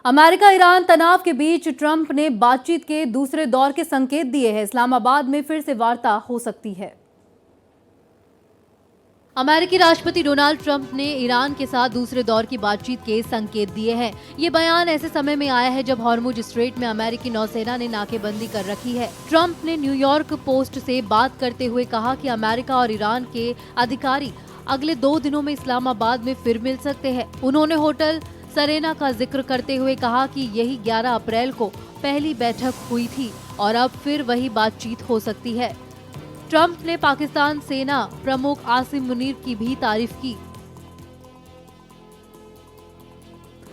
America Iran तनाव के बीच Trump ने बातचीत के दूसरे दौर के संकेत दिए हैं। इस्लामाबाद में फिर से वार्ता हो सकती है। अमेरिकी राष्ट्रपति डोनाल्ड ट्रंप ने ईरान के साथ दूसरे दौर की बातचीत के संकेत दिए हैं। ये बयान ऐसे समय में आया है जब हॉर्मुज स्ट्रेट में अमेरिकी नौसेना ने नाकेबंदी कर रखी है। ट्रंप ने न्यूयॉर्क पोस्ट से बात करते हुए कहा कि अमेरिका और ईरान के अधिकारी अगले 2 दिनों में इस्लामाबाद में फिर मिल सकते हैं। उन्होंने होटल सरेना का जिक्र करते हुए कहा कि यही 11 अप्रैल को पहली बैठक हुई थी और अब फिर वही बातचीत हो सकती है। ट्रंप ने पाकिस्तान सेना प्रमुख आसिम मुनीर की भी तारीफ की।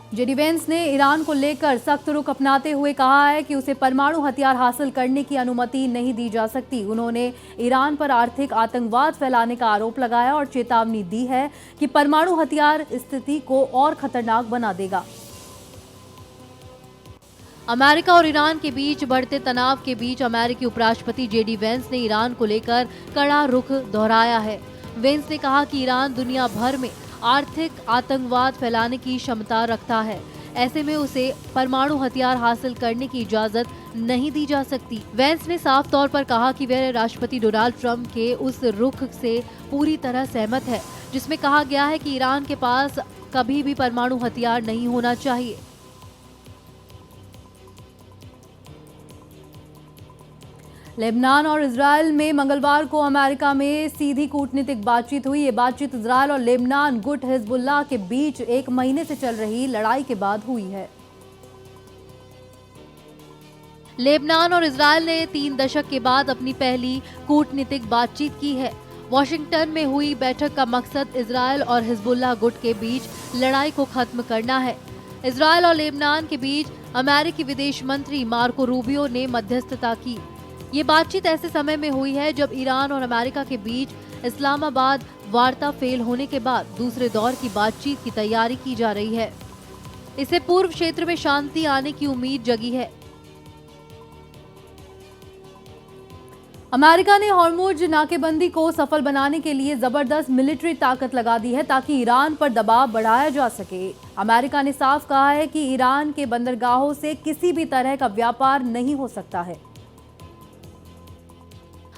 जेडी वेंस ने ईरान को लेकर सख्त रुख अपनाते हुए कहा है कि उसे परमाणु हथियार हासिल करने की अनुमति नहीं दी जा सकती। उन्होंने ईरान पर आर्थिक आतंकवाद फैलाने का आरोप लगाया और चेतावनी दी है कि परमाणु हथियार स्थिति को और खतरनाक बना देगा। अमेरिका और ईरान के बीच बढ़ते तनाव के बीच अमेरिकी उपराष्ट्रपति जेडी वेंस ने ईरान को लेकर कड़ा रुख दोहराया है। वेंस ने कहा कि ईरान दुनिया भर में आर्थिक आतंकवाद फैलाने की क्षमता रखता है। ऐसे में उसे परमाणु हथियार हासिल करने की इजाजत नहीं दी जा सकती। वेंस ने साफ तौर पर कहा कि वह राष्ट्रपति डोनाल्ड ट्रंप के उस रुख से पूरी तरह सहमत है जिसमें कहा गया है कि ईरान के पास कभी भी परमाणु हथियार नहीं होना चाहिए। लेबनान और इजरायल में मंगलवार को अमेरिका में सीधी कूटनीतिक बातचीत हुई। ये बातचीत इजरायल और लेबनान गुट हिजबुल्लाह के बीच 1 महीने से चल रही लड़ाई के बाद हुई है। लेबनान और इजरायल ने 3 दशक के बाद अपनी पहली कूटनीतिक बातचीत की है। वॉशिंगटन में हुई बैठक का मकसद इजरायल और हिजबुल्लाह गुट के बीच लड़ाई को खत्म करना है। इजरायल और लेबनान के बीच अमेरिकी विदेश मंत्री मार्को रूबियो ने मध्यस्थता की। ये बातचीत ऐसे समय में हुई है जब ईरान और अमेरिका के बीच इस्लामाबाद वार्ता फेल होने के बाद दूसरे दौर की बातचीत की तैयारी की जा रही है। इससे पूर्व क्षेत्र में शांति आने की उम्मीद जगी है। अमेरिका ने हॉर्मुज नाकेबंदी को सफल बनाने के लिए जबरदस्त मिलिट्री ताकत लगा दी है ताकि ईरान पर दबाव बढ़ाया जा सके। अमेरिका ने साफ कहा है कि ईरान के बंदरगाहों से किसी भी तरह का व्यापार नहीं हो सकता है।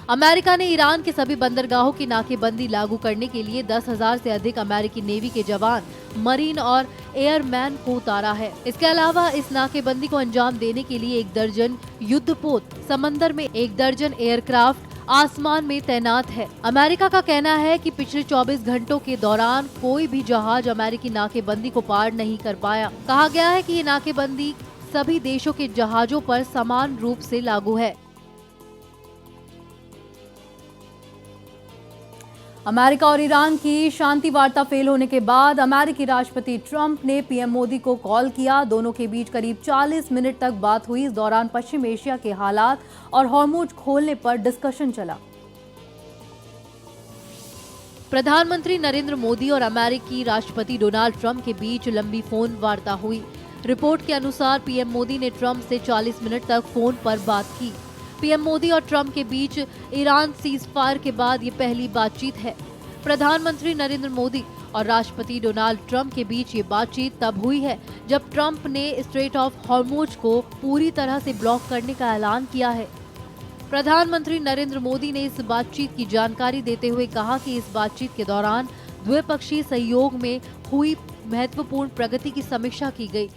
अमेरिका ने ईरान के सभी बंदरगाहों की नाकेबंदी लागू करने के लिए 10,000 से अधिक अमेरिकी नेवी के जवान, मरीन और एयरमैन को उतारा है। इसके अलावा इस नाकेबंदी को अंजाम देने के लिए 1 दर्जन युद्धपोत, समंदर में 1 दर्जन एयरक्राफ्ट आसमान में तैनात है। अमेरिका का कहना है कि पिछले 24 घंटों के दौरान कोई भी जहाज अमेरिकी नाकेबंदी को पार नहीं कर पाया। कहा गया है कि ये नाकेबंदी सभी देशों के जहाजों पर समान रूप से लागू है। अमेरिका और ईरान की शांति वार्ता फेल होने के बाद अमेरिकी राष्ट्रपति ट्रंप ने पीएम मोदी को कॉल किया। दोनों के बीच करीब 40 मिनट तक बात हुई। इस दौरान पश्चिम एशिया के हालात और हॉर्मुज खोलने पर डिस्कशन चला। प्रधानमंत्री नरेंद्र मोदी और अमेरिकी राष्ट्रपति डोनाल्ड ट्रंप के बीच लंबी फोन वार्ता हुई। रिपोर्ट के अनुसार पीएम मोदी ने ट्रंप से 40 मिनट तक फोन पर बात की। पीएम मोदी और ट्रंप के बीच ईरान सीजफायर के बाद ये पहली बातचीत है। प्रधानमंत्री नरेंद्र मोदी और राष्ट्रपति डोनाल्ड ट्रंप के बीच ये बातचीत तब हुई है जब ट्रंप ने स्ट्रेट ऑफ हॉर्मुज को पूरी तरह से ब्लॉक करने का ऐलान किया है। प्रधानमंत्री नरेंद्र मोदी ने इस बातचीत की जानकारी देते हुए कहा कि इस बातचीत के दौरान द्विपक्षीय सहयोग में हुई महत्वपूर्ण प्रगति की समीक्षा की गई।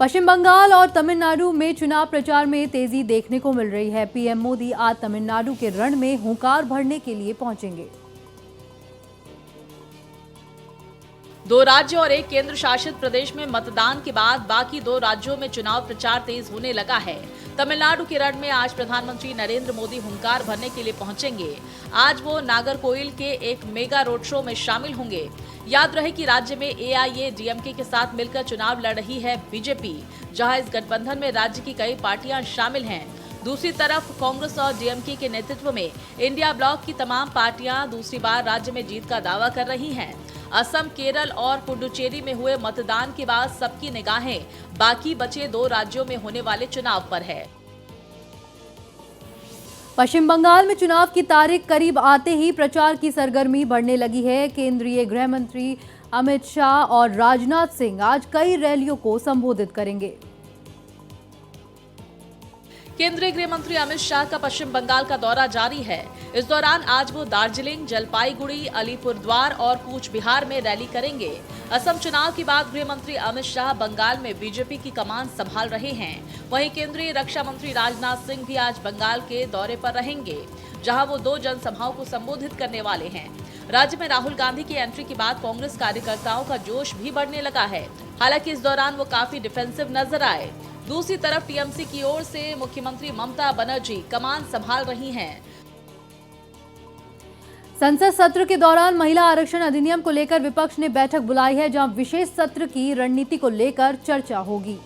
पश्चिम बंगाल और तमिलनाडु में चुनाव प्रचार में तेजी देखने को मिल रही है। पीएम मोदी आज तमिलनाडु के रण में हुंकार भरने के लिए पहुंचेंगे। 2 राज्य और 1 केंद्र शासित प्रदेश में मतदान के बाद बाकी 2 राज्यों में चुनाव प्रचार तेज होने लगा है। तमिलनाडु के रण में आज प्रधानमंत्री नरेंद्र मोदी हुंकार भरने के लिए पहुंचेंगे। आज वो नागरकोइल के एक मेगा रोड शो में शामिल होंगे। याद रहे कि राज्य में एआईएडीएमके के साथ मिलकर चुनाव लड़ रही है बीजेपी, जहां इस गठबंधन में राज्य की कई पार्टियां शामिल हैं। दूसरी तरफ कांग्रेस और डीएमके के नेतृत्व में इंडिया ब्लॉक की तमाम पार्टियां दूसरी बार राज्य में जीत का दावा कर रही हैं। असम, केरल और पुडुचेरी में हुए मतदान के बाद सबकी निगाहें बाकी बचे 2 राज्यों में होने वाले चुनाव पर है। पश्चिम बंगाल में चुनाव की तारीख करीब आते ही प्रचार की सरगर्मी बढ़ने लगी है। केंद्रीय गृह मंत्री अमित शाह और राजनाथ सिंह आज कई रैलियों को संबोधित करेंगे। केंद्रीय गृह मंत्री अमित शाह का पश्चिम बंगाल का दौरा जारी है। इस दौरान आज वो दार्जिलिंग, जलपाईगुड़ी, अलीपुरद्वार और कूच बिहार में रैली करेंगे। असम चुनाव के बाद गृह मंत्री अमित शाह बंगाल में बीजेपी की कमान संभाल रहे हैं। वहीं केंद्रीय रक्षा मंत्री राजनाथ सिंह भी आज बंगाल के दौरे पर रहेंगे, जहां वो 2 जनसभाओं को संबोधित करने वाले हैं। राज्य में राहुल गांधी की एंट्री के बाद कांग्रेस कार्यकर्ताओं का जोश भी बढ़ने लगा है। हालांकि इस दौरान वो काफी डिफेंसिव नजर आए। दूसरी तरफ टीएमसी की ओर से मुख्यमंत्री ममता बनर्जी कमान संभाल रही हैं। संसद सत्र के दौरान महिला आरक्षण अधिनियम को लेकर विपक्ष ने बैठक बुलाई है, जहां विशेष सत्र की रणनीति को लेकर चर्चा होगी।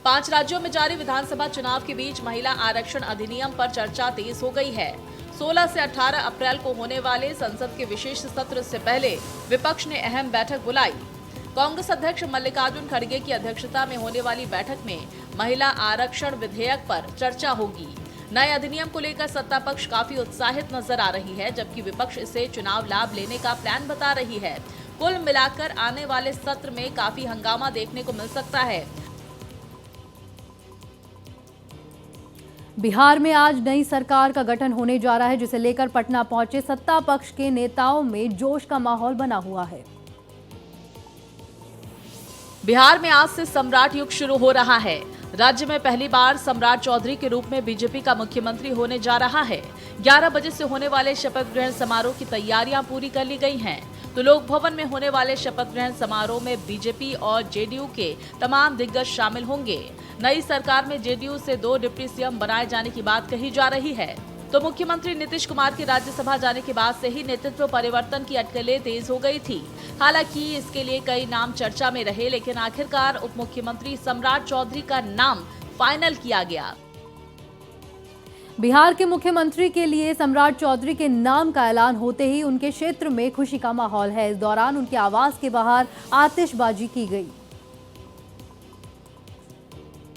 5 राज्यों में जारी विधानसभा चुनाव के बीच महिला आरक्षण अधिनियम पर चर्चा तेज हो गई है। 16 से 18 अप्रैल को होने वाले संसद के विशेष सत्र से पहले विपक्ष ने अहम बैठक बुलाई। कांग्रेस अध्यक्ष मल्लिकार्जुन खड़गे की अध्यक्षता में होने वाली बैठक में महिला आरक्षण विधेयक पर चर्चा होगी। नए अधिनियम को लेकर सत्ता पक्ष काफी उत्साहित नजर आ रही है, जबकि विपक्ष इसे चुनाव लाभ लेने का प्लान बता रही है। कुल मिलाकर आने वाले सत्र में काफी हंगामा देखने को मिल सकता है। बिहार में आज नई सरकार का गठन होने जा रहा है, जिसे लेकर पटना पहुंचे सत्ता पक्ष के नेताओं में जोश का माहौल बना हुआ है। बिहार में आज से सम्राट युग शुरू हो रहा है। राज्य में पहली बार सम्राट चौधरी के रूप में बीजेपी का मुख्यमंत्री होने जा रहा है। 11 बजे से होने वाले शपथ ग्रहण समारोह की तैयारियां पूरी कर ली गई हैं। तो लोक भवन में होने वाले शपथ ग्रहण समारोह में बीजेपी और जेडीयू के तमाम दिग्गज शामिल होंगे। नई सरकार में जेडीयू से 2 डिप्टी सीएम बनाए जाने की बात कही जा रही है। तो मुख्यमंत्री नीतीश कुमार के राज्यसभा जाने के बाद से ही नेतृत्व परिवर्तन की अटकलें तेज हो गई थी। हालांकि इसके लिए कई नाम चर्चा में रहे, लेकिन आखिरकार उप मुख्यमंत्री सम्राट चौधरी का नाम फाइनल किया गया। बिहार के मुख्यमंत्री के लिए सम्राट चौधरी के नाम का ऐलान होते ही उनके क्षेत्र में खुशी का माहौल है। इस दौरान उनके आवास के बाहर आतिशबाजी की गई।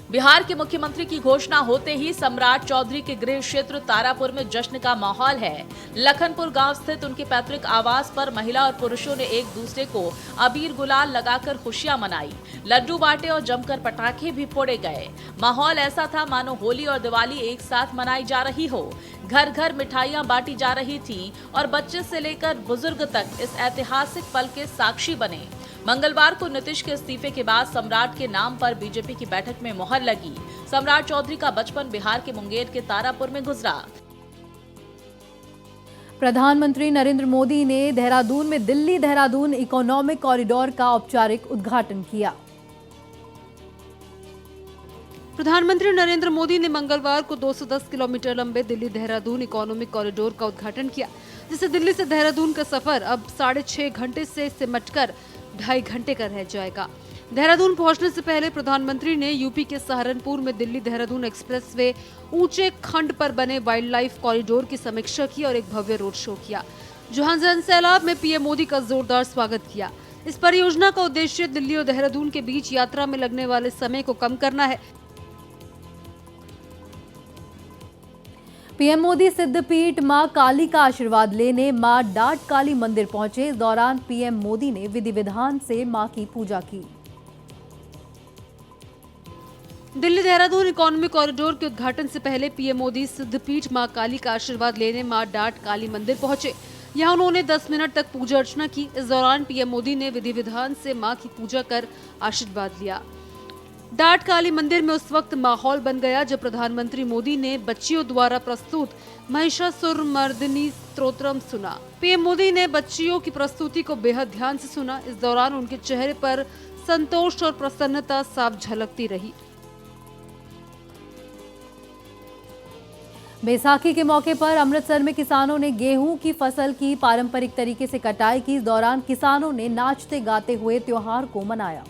बिहार के मुख्यमंत्री की घोषणा होते ही सम्राट चौधरी के गृह क्षेत्र तारापुर में जश्न का माहौल है। लखनपुर गांव स्थित उनके पैतृक आवास पर महिला और पुरुषों ने एक दूसरे को अबीर गुलाल लगाकर खुशियां मनाई, लड्डू बांटे और जमकर पटाखे भी फोड़े गए। माहौल ऐसा था मानो होली और दिवाली एक साथ मनाई जा रही हो। घर घर मिठाइयां बांटी जा रही थी और बच्चे से लेकर बुजुर्ग तक इस ऐतिहासिक पल के साक्षी बने। मंगलवार को नीतीश के इस्तीफे के बाद सम्राट के नाम पर बीजेपी की बैठक में मोहर लगी। सम्राट चौधरी का बचपन बिहार के मुंगेर के तारापुर में गुजरा। प्रधानमंत्री नरेंद्र मोदी ने देहरादून में दिल्ली देहरादून इकोनॉमिक कॉरिडोर का औपचारिक उद्घाटन किया। प्रधानमंत्री नरेंद्र मोदी ने मंगलवार को 210 किलोमीटर लंबे दिल्ली देहरादून इकोनॉमिक कॉरिडोर का उद्घाटन किया, जिससे दिल्ली से देहरादून का सफर अब 6.5 घंटे से सिमटकर 2.5 घंटे का रह जाएगा। देहरादून पहुंचने से पहले प्रधानमंत्री ने यूपी के सहारनपुर में दिल्ली देहरादून एक्सप्रेसवे ऊंचे खंड पर बने वाइल्ड लाइफ कॉरिडोर की समीक्षा की और एक भव्य रोड शो किया, जहां जनसैलाब में पीएम मोदी का जोरदार स्वागत किया। इस परियोजना का उद्देश्य दिल्ली और देहरादून के बीच यात्रा में लगने वाले समय को कम करना है। पीएम मोदी सिद्धपीठ मां काली का आशीर्वाद लेने मां डाट काली मंदिर पहुंचे। इस दौरान पीएम मोदी ने विधि विधान से मां की पूजा की। दिल्ली देहरादून इकोनॉमिक कॉरिडोर के उद्घाटन से पहले पीएम मोदी सिद्धपीठ मां काली का आशीर्वाद लेने मां डाट काली मंदिर पहुंचे। यहां उन्होंने 10 मिनट तक पूजा अर्चना की। इस दौरान पीएम मोदी ने विधि विधान से मां की पूजा कर आशीर्वाद लिया। डाट काली मंदिर में उस वक्त माहौल बन गया जब प्रधानमंत्री मोदी ने बच्चियों द्वारा प्रस्तुत महिषासुरमर्दिनी स्तोत्रम सुना। पीएम मोदी ने बच्चियों की प्रस्तुति को बेहद ध्यान से सुना। इस दौरान उनके चेहरे पर संतोष और प्रसन्नता साफ झलकती रही। बैसाखी के मौके पर अमृतसर में किसानों ने गेहूं की फसल की पारंपरिक तरीके से कटाई की। इस दौरान किसानों ने नाचते गाते हुए त्योहार को मनाया।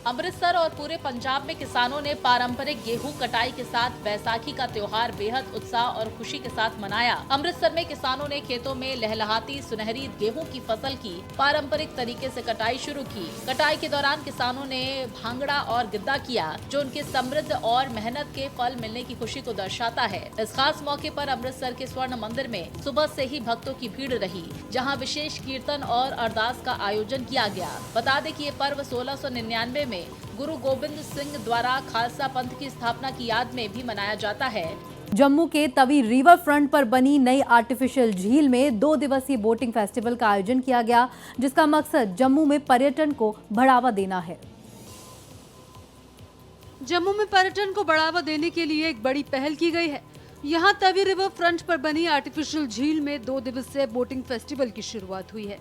अमृतसर और पूरे पंजाब में किसानों ने पारंपरिक गेहूं कटाई के साथ बैसाखी का त्योहार बेहद उत्साह और खुशी के साथ मनाया। अमृतसर में किसानों ने खेतों में लहलहाती सुनहरी गेहूं की फसल की पारंपरिक तरीके से कटाई शुरू की। कटाई के दौरान किसानों ने भांगड़ा और गिद्दा किया, जो उनके समृद्ध और मेहनत के फल मिलने की खुशी को दर्शाता है। इस खास मौके पर अमृतसर के स्वर्ण मंदिर में सुबह से ही भक्तों की भीड़ रही, जहां विशेष कीर्तन और अरदास का आयोजन किया गया। बता दें कि ये पर्व 1699 में गुरु गोबिंद सिंह द्वारा खालसा पंथ की स्थापना की याद में भी मनाया जाता है। जम्मू के तवी रिवर फ्रंट पर बनी नई आर्टिफिशियल झील में 2 दिवसीय बोटिंग फेस्टिवल का आयोजन किया गया, जिसका मकसद जम्मू में पर्यटन को बढ़ावा देना है। जम्मू में पर्यटन को बढ़ावा देने के लिए एक बड़ी पहल की गई है। यहाँ तवी रिवर फ्रंट पर बनी आर्टिफिशियल झील में 2 दिवसीय बोटिंग फेस्टिवल की शुरुआत हुई है।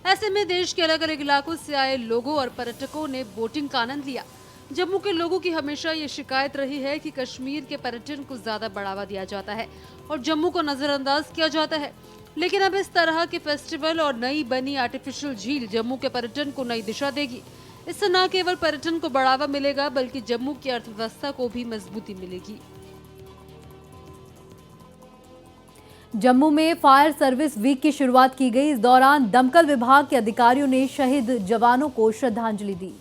ऐसे में देश के अलग अलग इलाकों से आए लोगों और पर्यटकों ने बोटिंग का आनंद लिया। जम्मू के लोगों की हमेशा ये शिकायत रही है कि कश्मीर के पर्यटन को ज्यादा बढ़ावा दिया जाता है और जम्मू को नजरअंदाज किया जाता है, लेकिन अब इस तरह के फेस्टिवल और नई बनी आर्टिफिशियल झील जम्मू के पर्यटन को नई दिशा देगी। इससे न केवल पर्यटन को बढ़ावा मिलेगा, बल्कि जम्मू की अर्थव्यवस्था को भी मजबूती मिलेगी। जम्मू में फायर सर्विस वीक की शुरुआत की गई। इस दौरान दमकल विभाग के अधिकारियों ने शहीद जवानों को श्रद्धांजलि दी।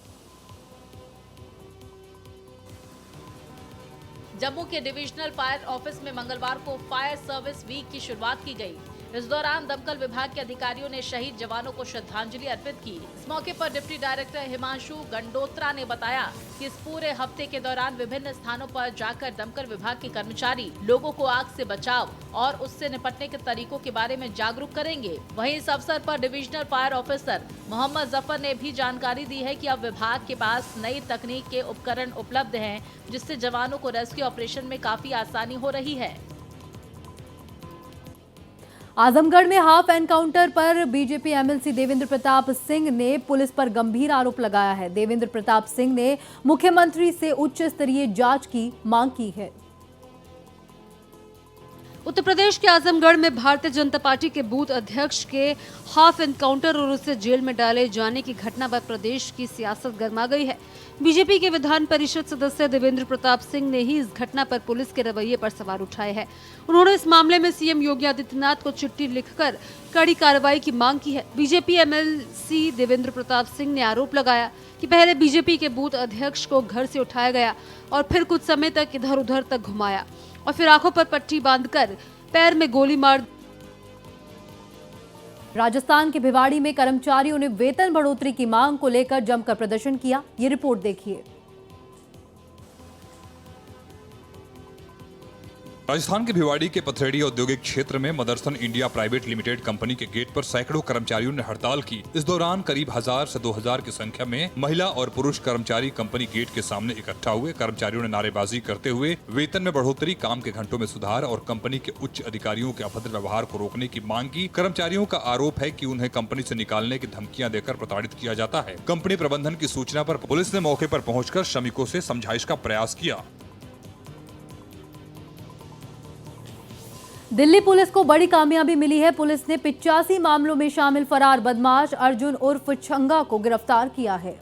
जम्मू के डिविजनल फायर ऑफिस में मंगलवार को फायर सर्विस वीक की शुरुआत की गई। इस दौरान दमकल विभाग के अधिकारियों ने शहीद जवानों को श्रद्धांजलि अर्पित की। इस मौके पर डिप्टी डायरेक्टर हिमांशु गंडोत्रा ने बताया कि इस पूरे हफ्ते के दौरान विभिन्न स्थानों पर जाकर दमकल विभाग के कर्मचारी लोगों को आग से बचाव और उससे निपटने के तरीकों के बारे में जागरूक करेंगे। वहीं इस अवसर पर divisional fire officer Mohammad Zafar ने भी जानकारी दी है कि अब विभाग के पास नई तकनीक के उपकरण उपलब्ध हैं, जिससे जवानों को रेस्क्यू ऑपरेशन में काफी आसानी हो रही है। आजमगढ़ में हाफ एनकाउंटर पर बीजेपी एमएलसी देवेंद्र प्रताप सिंह ने पुलिस पर गंभीर आरोप लगाया है। देवेंद्र प्रताप सिंह ने मुख्यमंत्री से उच्च स्तरीय जांच की मांग की है। उत्तर प्रदेश के आजमगढ़ में भारतीय जनता पार्टी के बूथ अध्यक्ष के हाफ एनकाउंटर और उसे जेल में डाले जाने की घटना पर प्रदेश की सियासत गर्मा गई है। बीजेपी के विधान परिषद सदस्य देवेंद्र प्रताप सिंह ने ही इस घटना पर पुलिस के रवैये पर सवाल उठाए हैं। उन्होंने इस मामले में सीएम योगी आदित्यनाथ को चिट्ठी लिखकर कड़ी कार्रवाई की मांग की है। बीजेपी एमएलसी देवेंद्र प्रताप सिंह ने आरोप लगाया कि पहले बीजेपी के बूथ अध्यक्ष को घर से उठाया गया और फिर कुछ समय तक इधर उधर तक घुमाया और फिर आंखों पर पट्टी बांधकर पैर में गोली मार। राजस्थान के भिवाड़ी में कर्मचारियों ने वेतन बढ़ोतरी की मांग को लेकर जमकर प्रदर्शन किया। ये रिपोर्ट देखिए। राजस्थान के भिवाड़ी के पथरेड़ी औद्योगिक क्षेत्र में Motherson India private limited company के गेट पर सैकड़ों कर्मचारियों ने हड़ताल की। इस दौरान करीब 1000 से 2000 की संख्या में महिला और पुरुष कर्मचारी कंपनी गेट के सामने इकट्ठा हुए। कर्मचारियों ने नारेबाजी करते हुए वेतन में बढ़ोतरी, काम के घंटों में सुधार और कंपनी के उच्च अधिकारियों के अभद्र व्यवहार को रोकने की मांग की। कर्मचारियों का आरोप है कि उन्हें कंपनी से निकालने की धमकियां देकर प्रताड़ित किया जाता है। कंपनी प्रबंधन की सूचना पर पुलिस ने मौके पर पहुंचकर श्रमिकों से समझाइश का प्रयास किया। दिल्ली पुलिस को बड़ी कामयाबी मिली है। पुलिस ने 85 मामलों में शामिल फरार बदमाश अर्जुन उर्फ छंगा को गिरफ्तार किया है।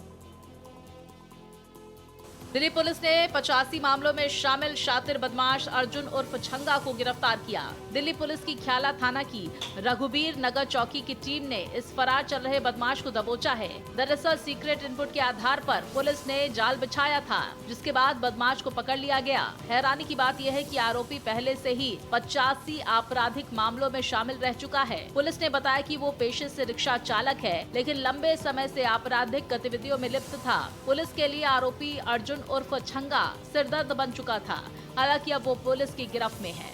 दिल्ली पुलिस ने 85 मामलों में शामिल शातिर बदमाश अर्जुन उर्फ छंगा को गिरफ्तार किया। दिल्ली पुलिस की ख्याला थाना की रघुबीर नगर चौकी की टीम ने इस फरार चल रहे बदमाश को दबोचा है। दरअसल सीक्रेट इनपुट के आधार पर पुलिस ने जाल बिछाया था, जिसके बाद बदमाश को पकड़ लिया गया। हैरानी की बात यह है कि आरोपी पहले से ही 85 आपराधिक मामलों में शामिल रह चुका है। पुलिस ने बताया कि वो पेशे से रिक्शा चालक है, लेकिन लंबे समय से आपराधिक गतिविधियों में लिप्त था। पुलिस के लिए आरोपी अर्जुन उर्फ छंगा सिरदर्द बन चुका था। हालांकि अब वो पुलिस की गिरफ्त में है।